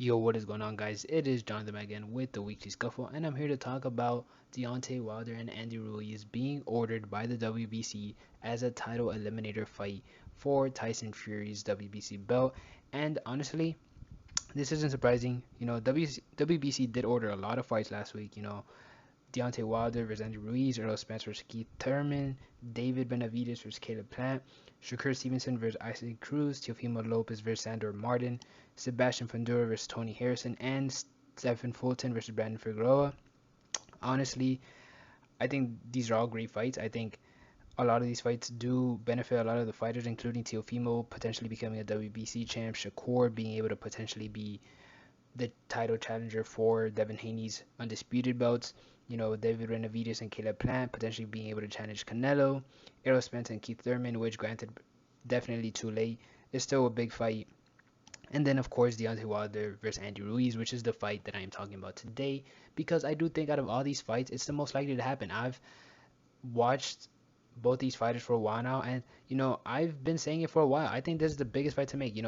Yo, what is going on, guys? It is Jonathan again with the Weekly Scuffle, and I'm here to talk about Deontay Wilder and Andy Ruiz being ordered by the WBC as a title eliminator fight for Tyson Fury's WBC belt. And honestly, this isn't surprising. WBC did order a lot of fights last week. Deontay Wilder versus Andy Ruiz, Earl Spence versus Keith Thurman, David Benavidez versus Caleb Plant, Shakur Stevenson versus Isaac Cruz, Teofimo Lopez versus Sandor Martin, Sebastian Fundora versus Tony Harrison, and Stephen Fulton versus Brandon Figueroa. Honestly, I think these are all great fights. I think a lot of these fights do benefit a lot of the fighters, including Teofimo potentially becoming a WBC champ, Shakur being able to potentially be the title challenger for Devin Haney's undisputed belts. David Benavidez and Caleb Plant potentially being able to challenge Canelo, Errol Spence and Keith Thurman, which granted definitely too late. It's still a big fight. And then of course Deontay Wilder versus Andy Ruiz, which is the fight that I am talking about today, because I do think out of all these fights, it's the most likely to happen. I've watched both these fighters for a while now, and I've been saying it for a while. I think this is the biggest fight to make.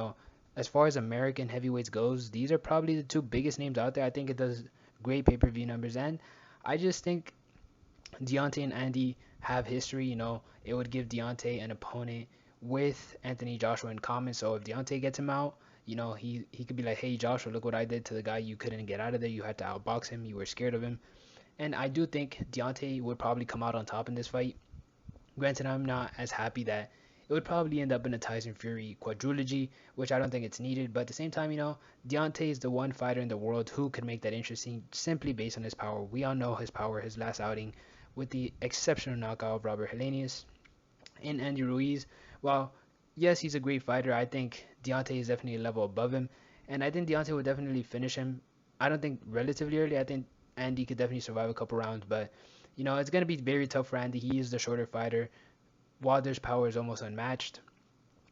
As far as American heavyweights goes, these are probably the two biggest names out there. I think it does great pay-per-view numbers, and I just think Deontay and Andy have history. It would give Deontay an opponent with Anthony Joshua in common. So if Deontay gets him out, he could be like, hey Joshua, look what I did to the guy you couldn't get out of there. You had to outbox him. You were scared of him. And I do think Deontay would probably come out on top in this fight. Granted, I'm not as happy that it would probably end up in a Tyson Fury quadrilogy, which I don't think it's needed. But at the same time, Deontay is the one fighter in the world who could make that interesting simply based on his power. We all know his power, his last outing with the exceptional knockout of Robert Helenius. And Andy Ruiz, well, yes, he's a great fighter. I think Deontay is definitely a level above him. And I think Deontay would definitely finish him. I don't think relatively early. I think Andy could definitely survive a couple rounds. But, it's going to be very tough for Andy. He is the shorter fighter. Wilder's power is almost unmatched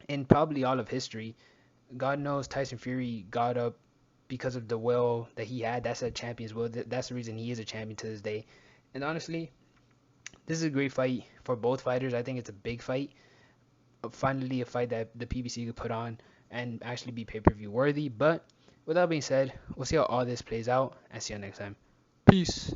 in probably all of history. God knows Tyson Fury got up because of the will that he had. That's a champion's will. That's the reason he is a champion to this day. And honestly, this is a great fight for both fighters. I think it's a big fight. Finally, a fight that the PBC could put on and actually be pay-per-view worthy. But with that being said, we'll see how all this plays out and see you next time. Peace.